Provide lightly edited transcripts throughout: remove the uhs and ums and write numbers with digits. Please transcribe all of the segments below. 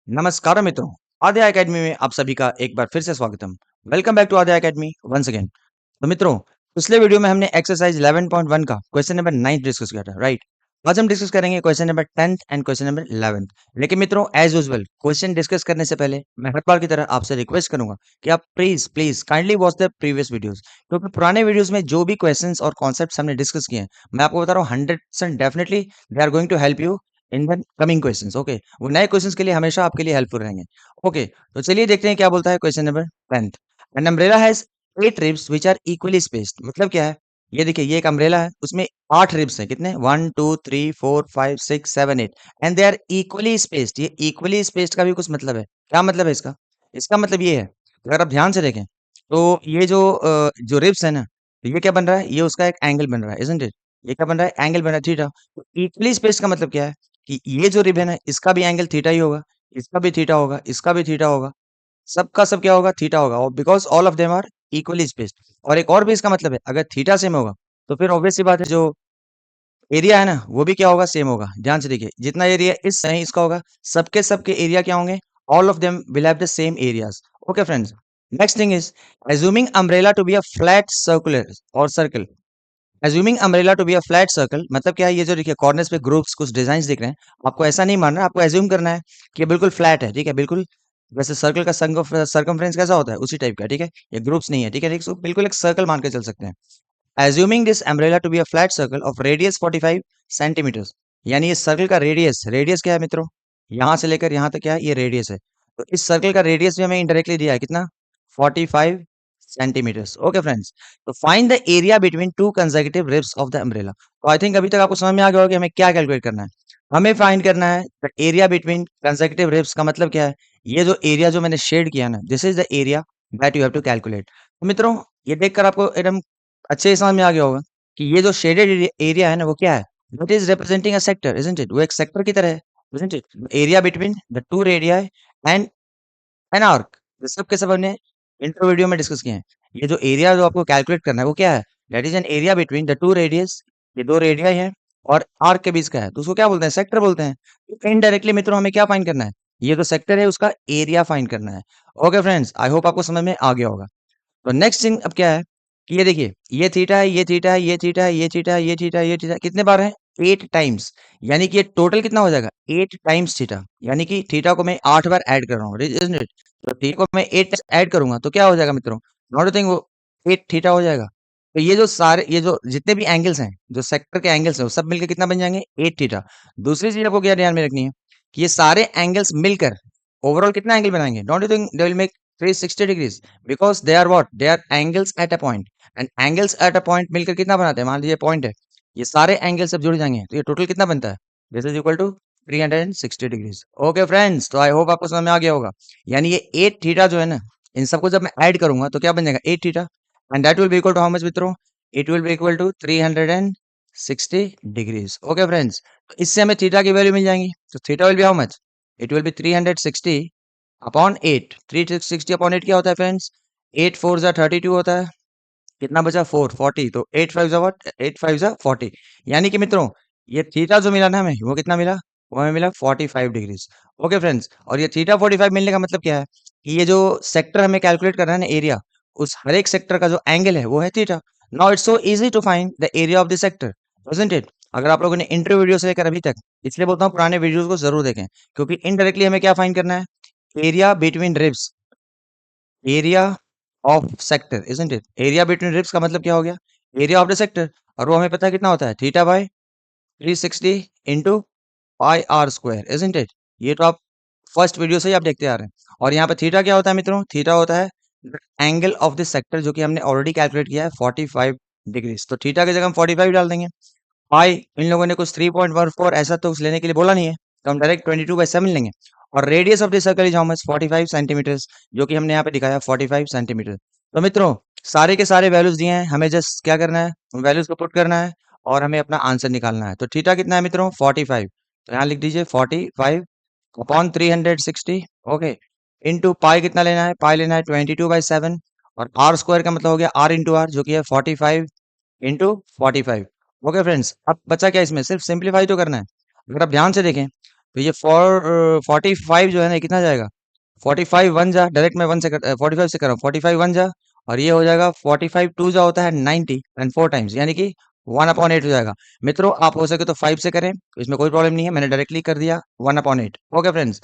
नमस्कार मित्रों, आद्या एकेडमी में आप सभी का एक बार फिर से स्वागतम। Welcome back to Aadya Academy once again. तो मित्रों, पिछले वीडियो में हमने एक्सरसाइज 11.1 का क्वेश्चन नंबर 9 डिस्कस किया था, राइट? आज हम डिस्कस करेंगे question number 10 and question number 11। लेकिन मित्रों, एज यूजुअल क्वेश्चन डिस्कस करने से पहले मैं हर बार की तरह आपसे रिक्वेस्ट करूंगा कि आप please please kindly watch the previous videos, क्योंकि पुराने वीडियोस में जो भी क्वेश्चंस और कॉन्सेप्ट्स हमने डिस्कस किए हैं, मैं आपको बता रहा हूँ 100% definitely they are going to help you in the coming questions. Okay, वो नए क्वेश्चंस के लिए हमेशा आपके लिए हेल्पफुल रहेंगे। ओके, तो चलिए देखते हैं क्या बोलता है question number 10। An umbrella has 8 ribs which are equally spaced. मतलब क्या है? ये देखिए, ये एक अम्ब्रेला है, उसमें 8 रिब्स हैं। कितने? 1 2 3 4 5 6 7 8 and they are equally spaced. ये इक्वली स्पेस्ड का भी कुछ मतलब है। क्या मतलब है इसका? इसका मतलब ये है, अगर आप ध्यान से देखें, तो ये जो रिब्स है ना, तो ये क्या बन रहा है? ये उसका एक एंगल बन रहा है, इज़न्ट इट? ये क्या बन रहा है? एंगल बन रहा है, थीटा। तो इक्वली स्पेस्ड का मतलब क्या है? कि ये जो रिब है ना, इसका भी एंगल थीटा ही होगा, इसका भी थीटा होगा, इसका भी थीटा होगा, सबका सब क्या होगा? थीटा होगा, और because all of them are equally spaced. और एक और भी इसका मतलब है, अगर थीटा सेम होगा, तो फिर ऑब्वियस सी बात है, जो एरिया है ना, वो भी क्या होगा? सेम होगा। ध्यान से देखिए, जितना एरिया इस नहीं इसका होगा, सबके सबके एरिया क्या होंगे? All of them will have the same areas. Okay friends, next thing is assuming umbrella to be a flat circular और circle. Assuming umbrella to be a flat circle मतलब क्या है? ये जो देखिए कॉर्नर्स पे ग्रुप्स कुछ डिजाइन दिख रहे हैं, आपको ऐसा नहीं मानना है, आपको एज्यूम करना है कि ये बिल्कुल फ्लैट है, ठीक है? बिल्कुल वैसे सर्कल का सर्कमफ्रेंस कैसा होता है, उसी टाइप का, ठीक है? ये ग्रुप्स नहीं है, ठीक है? इसको बिल्कुल एक सर्कल मान के चल सकते हैं। Assuming this umbrella to be a flat circle of radius 45 centimetres, यानी ये सर्कल का रेडियस, रेडियस क्या है मित्रों? यहाँ से लेकर यहाँ तक क्या है? ये रेडियस है। तो इस सर्कल का रेडियस भी हमें इनडायरेक्टली दिया है, कितना? 45 सेंटीमीटर्स। ओके फ्रेंड्स, तो find the area between two consecutive ribs of the umbrella. तो आई थिंक अभी तक आपको समझ में आ गया होगा कि हमें क्या कैलकुलेट करना है। हमें फाइंड करना है the area between consecutive ribs. का मतलब क्या है? ये जो एरिया जो मैंने शेड किया ना, this is the area that you have to calculate. तो मित्रों, ये देखकर आपको एकदम अच्छे से समझ में आ गया होगा कि ये जो शेडेड एरिया है ना, वो क्या है? That is representing a sector, isn't it? वो एक सेक्टर की तरह है, isn't it? Area between the to radii and an arc, ये सब के सब हमने इंट्रो वीडियो में डिस्कस किए हैं। ये जो एरिया जो आपको कैलकुलेट करना है, वो क्या है? That is an area between the to radius. ये दो रेडियाई है और आर्क के बीच का है, तो उसको क्या बोलते हैं? सेक्टर बोलते हैं। तो इनडायरेक्टली मित्रों हमें क्या फाइंड करना है? ये जो सेक्टर है उसका एरिया फाइंड करना है। ओके फ्रेंड्स, आई होप आपको समझ में आ गया होगा। तो नेक्स्ट थिंग अब क्या है कि ये देखिए, ये थीटा है, ये थीटा है, ये थीटा है, ये थीटा है, ये थीटा है, ये थीटा, कितने बार है? 8 टाइम्स। यानी कि ये टोटल कितना हो जाएगा? 8 टाइम्स थीटा। यानी कि थीटा को मैं 8 बार ऐड कर रहा हूँ, इजंट इट? तो थीटा को मैं 8 ऐड करूंगा तो क्या हो जाएगा मित्रों? नॉट थिंग, वो 8 थीटा हो जाएगा। तो ये जो सारे, ये जो जितने भी एंगल्स हैं, जो सेक्टर के एंगल्स हैं, वो सब मिलकर कितना बन जाएंगे? 8 थीटा। दूसरी चीज आपको क्या ध्यान में रखनी है कि ये सारे एंगल्स मिलकर ओवरऑल कितना एंगल बनाएंगे? Don't you think they will make 360 degrees? because they are what? They are angles at a point, and angles at a point मिलकर कितना बनाते हैं? मान लीजिए पॉइंट है, ये सारे एंगल सब जुड़ जाएंगे तो ये टोटल कितना बनता है? This is equal to 360 degrees. Okay friends, तो आई होप आपको समझ में आ गया होगा। यानी ये 8 थीटा जो है ना, इन सबको जब मैं ऐड करूंगा तो क्या बन जाएगा? 8 theta, and that will be equal to how much मित्रों? It will be equal to 360 degrees. Okay friends, तो इससे हमें थीटा की वैल्यू मिल जाएंगी। तो theta will be how much? It will be 360 upon 8। 360 upon 8 क्या होता है फ्रेंड्स? 8 4 जा 32 होता है। कितना बचा? 4 40। तो 8 5 जा व्हाट? 8 5 जा 40। यानी कि मित्रों, ये थीटा जो मिला ना हमें, वो कितना मिला? वो हमें मिला 45 डिग्रीज। ओके फ्रेंड्स, और ये थीटा 45 मिलने का मतलब क्या है? कि ये जो सेक्टर हमें कैलकुलेट करना है ना, एरिया, उस हर एक सेक्टर का जो एंगल है वो है theta. Now it's so easy to find the area of the sector, doesn't it? अगर आप लोगों ने इंटरव्यू वीडियो से लेकर अभी तक, इसलिए बोलता हूँ पुराने वीडियोस को जरूर देखें, क्योंकि इनडायरेक्टली हमें क्या फाइंड करना है? Area between ribs, area of sector, isn't it? Area between ribs का मतलब क्या हो गया? Area of the sector. और वो हमें पता है कितना होता है? Theta by 360 into pi r square, isn't it? ये तो आप फर्स्ट वीडियो से ही आप देखते आ रहे हैं। और यहाँ पे थीटा क्या होता है मित्रों? थीटा होता है एंगल ऑफ द सेक्टर, जो कि हमने ऑलरेडी कैलकुलेट किया है 45 डिग्रीज। तो थीटा की जगह हम 45 डाल देंगे। पाई, इन लोगों ने कुछ 3.14 ऐसा तो कुछ लेने के लिए बोला नहीं है, तो हम डायरेक्ट 22/7 लेंगे। और radius of the circle is how much? 45 centimetres, जो कि हमने यहाँ पे दिखाया 45 सेंटीमीटर। तो मित्रों, सारे के सारे वैल्यूज दिए हैं, हमें जस्ट क्या करना है? वैल्यूज को पुट करना है और हमें अपना आंसर निकालना है। तो थीटा कितना है मित्रों? 45। तो यहाँ लिख दीजिए 45 अपॉन 360। ओके, इंटू पाई कितना लेना है? पाई लेना है 22/7। और आर स्क्वायर का मतलब हो गया आर इंटू आर, जो कि है 45 इंटू 45। ओके फ्रेंड्स, अब बचा क्या इसमें? सिर्फ सिंप्लीफाई तो करना है। अगर आप ध्यान से देखें, तो ये 45 जो है ना, ये कितना जाएगा? 45 वन जा, डायरेक्ट मैं 45 से कर रहा हूँ, 45 वन जा, और ये हो जाएगा 45 टू जा होता है 90 एंड 4 टाइम्स, यानी कि 1/8 हो जाएगा। मित्रों, आप हो सके तो 5 से करें, इसमें कोई प्रॉब्लम नहीं है, मैंने डायरेक्टली कर दिया 1/8। ओके फ्रेंड्स,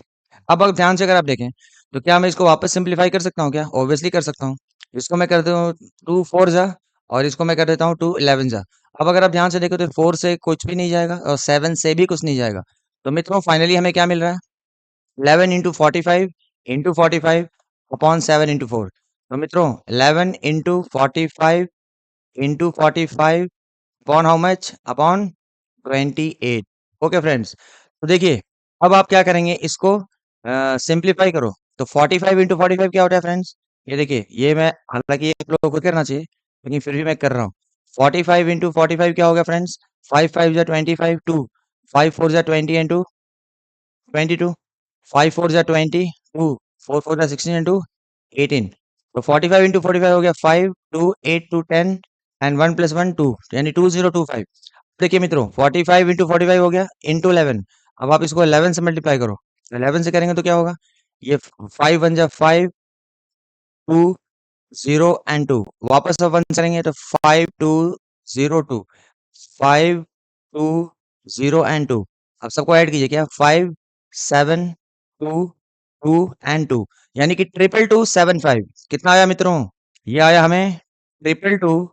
अब अगर ध्यान से अगर आप देखें, तो क्या मैं इसको वापस सिंप्लीफाई कर सकता हूँ क्या? ऑब्वियसली कर सकता हूँ। इसको मैं कर दूँ 2 4 जा, और इसको मैं कर देता हूँ 2 11 जा। अब अगर आप ध्यान से देखो, तो 4 से कुछ भी नहीं जाएगा और 7 से भी कुछ नहीं जाएगा। तो मित्रों, फाइनली हमें क्या मिल रहा है? 11 इंटू 45 अपॉन 7 इंटू 4। तो मित्रों, 11 into 45 upon how much? Upon 28। Okay friends, तो देखिए, अब आप क्या करेंगे, इसको सिंप्लीफाई करो। तो 45 इंटू 45 क्या होता है फ्रेंड्स? ये देखिए, ये मैं, हालांकि ये लोगों को करना चाहिए, लेकिन फिर भी मैं कर रहा हूँ। 45 इंटू 45 क्या हो गया फ्रेंड्स? 5 5 जा 25, 2 5 4 जा 20 एंड 2 22, 5 4 जा 20, 2 4 4 जा 16 एंड 2 18। तो 45 इंटू 45 हो गया 5 2 8 2 10 एंड 1 प्लस 1 2, यानी 2025। देखिए मित्रों, 45 इंटू 45 हो गया इंटू 11। अब आप इसको 11 से मल्टीप्लाई करो, 11 से करेंगे तो क्या होगा? ये 5 वन जा 5 2 0 एंड 2, वापस से 1 करेंगे तो 5 2 0 2 5 2 0 एंड 2। अब सबको ऐड कीजिए, क्या? 5 7 2 2 एंड 2, यानी कि 22275। कितना आया मित्रों? ये आया हमें 222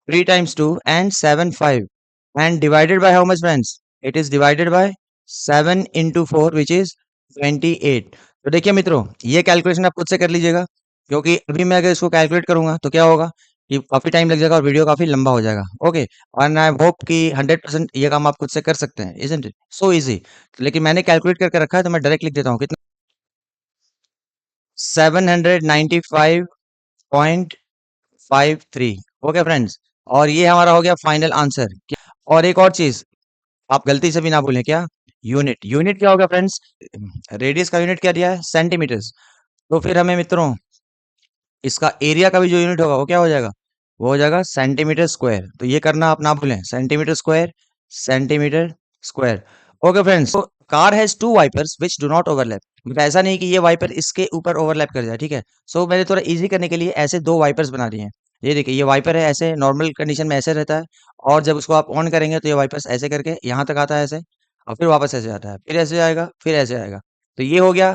3 times 2 and 7 5, and divided by how much friends? It is divided by 7 into 4, which is 28। तो देखिए मित्रों, ये कैलकुलेशन आप खुद से कर लीजिएगा, क्योंकि अभी मैं अगर इसको कैलकुलेट करूंगा तो क्या होगा कि काफी टाइम लग जाएगा और वीडियो काफी लंबा हो जाएगा। ओके, और आई होप कि 100% ये काम आप खुद से कर सकते हैं, इजंट इट सो इजी? लेकिन मैंने कैलकुलेट करके रखा है, तो मैं डायरेक्ट लिख देता हूँ, कितना? 795.53। ओके फ्रेंड्स, और ये हमारा हो गया फाइनल आंसर। और एक और चीज आप गलती से भी ना भूलें, क्या? यूनिट। यूनिट क्या होगा फ्रेंड्स? रेडियस का यूनिट क्या दिया है? सेंटीमीटर्स। तो फिर हमें मित्रों, इसका एरिया का भी जो यूनिट होगा वो क्या हो जाएगा? वो हो जाएगा सेंटीमीटर स्क्वायर। तो ये करना आप ना भूलें, centimetre square, centimetre square. Okay friends, तो car has two wipers which do not overlap. मतलब ऐसा नहीं कि ये वाइपर इसके ऊपर ओवरलैप कर जाए, ठीक है? सो मैंने थोड़ा इजी करने के लिए ऐसे दो वाइपर्स बना दिए हैं। ये देखिए, ये वाइपर है, ऐसे नॉर्मल कंडीशन में ऐसे रहता है, और जब उसको आप ऑन करेंगे तो ये वाइपर्स ऐसे करके यहाँ तक आता है ऐसे, और फिर वापस ऐसे आता है, फिर ऐसे आएगा, फिर ऐसे आएगा। तो ये हो गया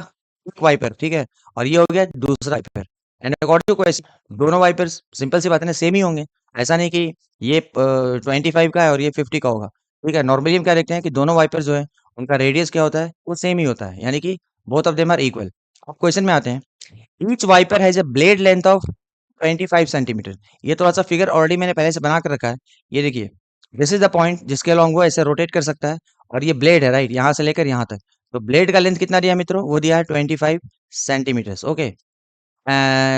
एक वाइपर, ठीक है? और ये हो गया दूसरा wiper. And according to question, दोनों वाइपर्स सिंपल सी बात है ना, सेम ही होंगे। ऐसा नहीं कि ये 25 का है और ये 50 का होगा, ठीक है? नॉर्मली हम क्या देखते हैं कि दोनों वाइपर्स जो है, उनका रेडियस क्या होता है? वो सेम ही होता है, यानी कि both of them are equal. अब क्वेश्चन में आते हैं। Each wiper has a blade length of 25 centimetre. ये थोड़ा सा फिगर ऑलरेडी मैंने पहले से बना कर रखा है। ये देखिए, दिस इज द पॉइंट जिसके अलॉन्ग वो ऐसे रोटेट कर सकता है, और ये ब्लेड है, राइट? यहाँ से लेकर यहाँ तक। तो ब्लेड का लेंथ कितना दिया है मित्रों? वो दिया है 25 centimetres. Okay,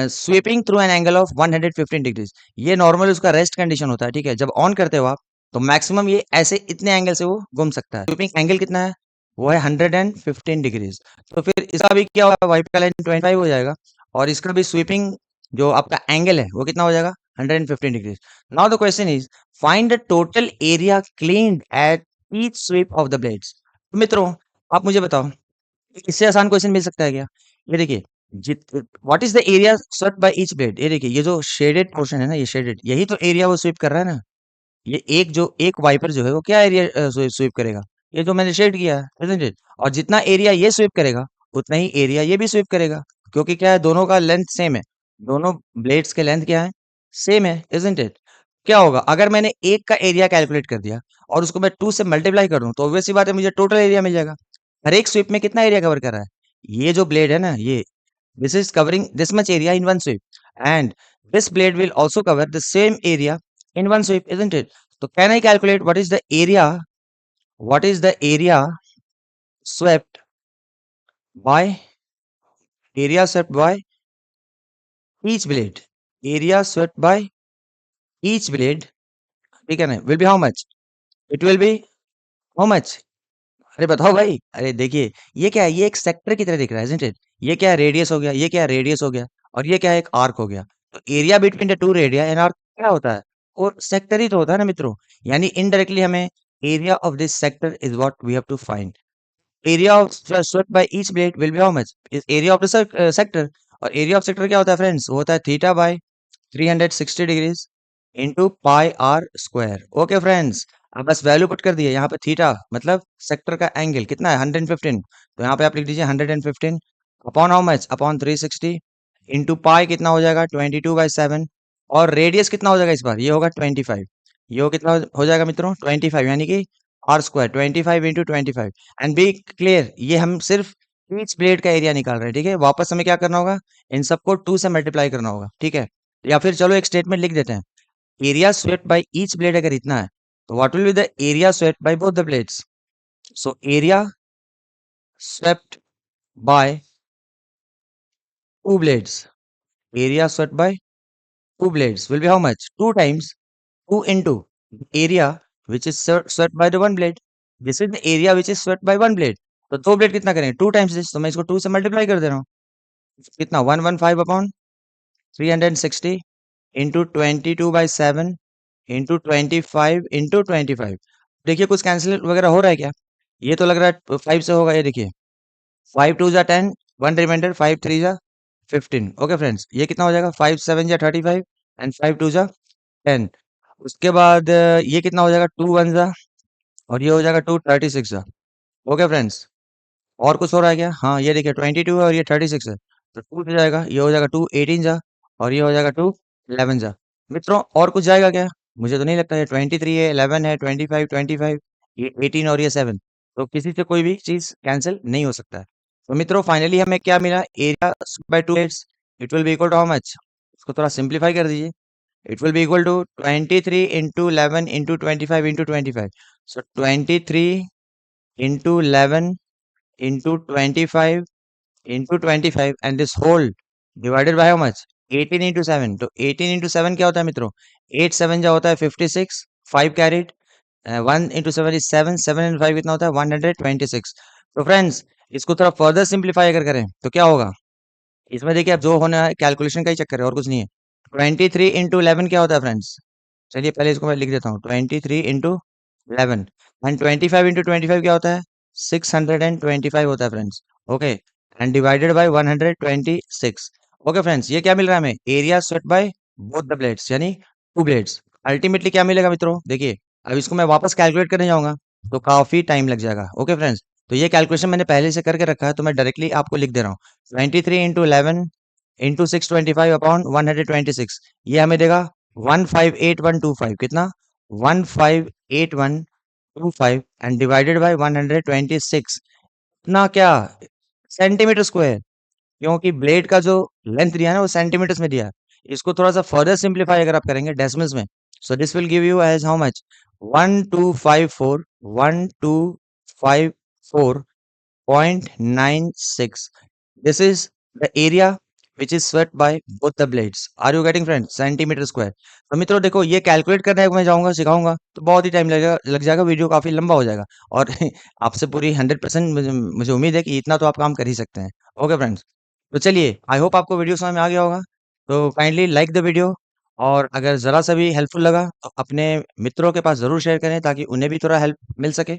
sweeping through an angle of 115 degrees. ये नॉर्मल उसका रेस्ट कंडीशन होता है, ठीक है? जब ऑन करते हो आप, तो मैक्सिमम ये ऐसे इतने एंगल से वो घूम सकता है। स्वीपिंग एंगल कितना है? वो है 115 डिग्रीज। तो फिर इसका भी क्या होगा? वाइप का लाइन 25 हो जाएगा, और इसका भी स्वीपिंग जो आपका एंगल है वो कितना हो जाएगा? 115 degrees. Now the question is, find the total area cleaned at each sweep of the blades. तो मित्रों, आप मुझे बताओ, इससे आसान क्वेश्चन मिल सकता है क्या? ये देखिए, जित what is the area swept by each blade. ये देखिए, ये जो शेडेड पोर्शन है ना, ये शेडेड, यही तो एरिया वो स्वीप कर रहा है ना। ये एक वाइपर जो है वो क्या एरिया स्वीप करेगा? ये जो मैंने शेड किया है, isn't it? और जितना एरिया ये स्वीप करेगा, उतना ही एरिया ये भी स्वीप करेगा, क्योंकि क्या है, दोनों का लेंथ सेम है। दोनों ब्लेड्स के लेंथ क्या है? सेम है, isn't it? क्या होगा अगर मैंने एक का एरिया कैलकुलेट कर दिया और उसको मैं 2 से मल्टीप्लाई कर दूं, तो ऑब्वियस सी बात है, मुझे टोटल एरिया मिल जाएगा। हर एक स्वीप में कितना एरिया कवर कर रहा है? ये जो ब्लेड है ना, ये this is covering this much area in one sweep, and this blade will also cover the same area in one sweep, isn't it? So can I calculate what is the area swept by each blade? Area swept by each blade, ठीक है ना, will be how much? It will be how much? अरे बताओ भाई, अरे देखिए, ये क्या है? ये एक सेक्टर की तरह दिख रहा है, isn't it? ये क्या है? रेडियस हो गया, ये क्या है? रेडियस हो गया, और ये क्या है? एक आर्क हो गया। तो area between the two radii and arc क्या होता है? और सेक्टर ही तो होता है ना मित्रों। यानी इनडायरेक्टली हमें area of this sector is what we have to find. Area of swept by each blade will be how much? Area of the sector. और एरिया ऑफ सेक्टर क्या होता है फ्रेंड्स? वो होता है theta by 360 degrees into pi r square. Okay friends, अब बस value put कर दिए यहाँ पे। थीटा मतलब सेक्टर का एंगल कितना है? 115। तो यहाँ पे आप लिख दीजिए 115 upon how much? Upon 360 into पाई कितना हो जाएगा? 22/7। और रेडियस कितना हो जाएगा इस बार? ये होगा 25। ये कितना हो जाएगा मित्रों? 25, यानी कि r square 25 into 25। And be clear, ये हम सिर्फ ईच ब्लेड का एरिया निकाल रहे हैं, ठीक है। वापस हमें क्या करना होगा? इन सबको 2 से मल्टीप्लाई करना होगा, ठीक है। या फिर चलो एक स्टेटमेंट लिख देते हैं, area swept by each blade अगर इतना है तो what will be the area swept by both the blades? So area swept by two blades, area swept by two blades will be how much? 2 times 2 into area which is swept by the one blade. This is the area which is swept by one blade. तो दो blade कितना करेंगे? 2 times this, तो मैं इसको 2 से multiply कर दे रहा हूँ। कितना? 115 अपॉन 360 इंटू 22/7 इंटू 25 इंटू 25। देखिए कुछ कैंसिल वगैरह हो रहा है क्या? ये तो लग रहा है 5 से होगा। ये देखिए 5 2 जा 10, 1 रिमाइंडर, 5 3 जा 15। ओके फ्रेंड्स, ये कितना हो जाएगा? 5 7 जा 35 एंड 5 2 जा 10। उसके बाद ये कितना हो जाएगा? 2 1 जा, और ये हो जाएगा 2 36 जा। ओके फ्रेंड्स, और कुछ हो रहा है क्या? हाँ, ये देखिए 22 है और ये 36 है, तो 2 से जाएगा। ये हो जाएगा 2 18 जा, और ये हो जाएगा 2 11 जा। मित्रों और कुछ जाएगा क्या? मुझे तो नहीं लगता। ये 23 है, 11 है, 25 25, ये 18 और ये 7, तो किसी से कोई भी चीज कैंसिल नहीं हो सकता है। तो मित्रों फाइनली हमें क्या मिला? Area by two plates it will be equal to how much? इसको थोड़ा सिंप्लीफाई कर दीजिए। It will be equal to 23 into 11 into 25 into 25. So 23 into 11 into 25 into 25 and this whole divided by how much? 18 into 7. तो 18 into 7 क्या होता है मित्रों? 8 7 जा होता है 56, 5 carried, 1 into 7 is 7, 7 and 5 कितना होता है? 126। तो फ्रेंड्स इसको थोड़ा फर्दर सिंप्लीफाई अगर करें तो क्या होगा? इसमें देखिए अब जो होना है कैलकुलेशन का ही चक्कर है और कुछ नहीं है। 23 इंटू 11 क्या होता है फ्रेंड्स? चलिए पहले इसको मैं लिख देता हूँ। 23 इंटू 11 एंड 25 इंटू 25 क्या होता है? 625 होता है friends. Okay, and divided by 126। Okay friends, ये क्या मिल रहा है हमें? Area swept by both the blades, यानी टू ब्लेड्स। अल्टीमेटली क्या मिलेगा मित्रों? देखिए अब इसको मैं वापस कैलकुलेट करने जाऊंगा तो काफी टाइम लग जाएगा। ओके फ्रेंड्स, तो ये कैलकुलेशन मैंने पहले से करके रखा है, तो मैं डायरेक्टली आपको लिख दे रहा हूँ। 23 इंटू 11 इंटू 625 अपॉन 126, ये हमें देगा 158125। कितना? 158125 एंड डिवाइडेड बाय 126। इतना क्या? सेंटीमीटर स्क्वायर, क्योंकि ब्लेड का जो लेंथ दिया है ना वो सेंटीमीटर्स में दिया है। इसको थोड़ा सा फर्दर सिंप्लीफाई अगर आप करेंगे डेसिमल्स में, so this will give you as how much? 1254 This is the area which is swept by both the blades. Are you getting friends? Centimetre square. तो मित्रों देखो ये कैलकुलेट करने को मैं जाऊंगा सिखाऊंगा तो बहुत ही टाइम लगेगा, लग जाएगा, वीडियो काफी लंबा हो जाएगा। और आपसे पूरी 100% मुझे उम्मीद है कि इतना तो आप काम कर ही सकते हैं। ओके फ्रेंड्स, तो चलिए आई होप आपको वीडियो समझ में आ गया होगा। तो काइंडली लाइक द वीडियो, और अगर ज़रा सा भी हेल्पफुल लगा तो अपने मित्रों के पास ज़रूर शेयर करें ताकि उन्हें भी थोड़ा हेल्प मिल सके।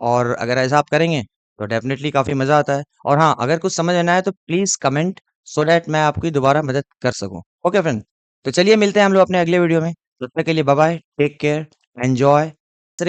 और अगर ऐसा आप करेंगे तो डेफिनेटली काफ़ी मज़ा आता है। और हाँ, अगर कुछ समझ में ना आए तो प्लीज़ कमेंट, सो दैट मैं आपकी दोबारा मदद कर सकूँ। ओके फ्रेंड, तो चलिए मिलते हैं हम लोग अपने अगले वीडियो में। तब तक के लिए bye bye, take care, enjoy.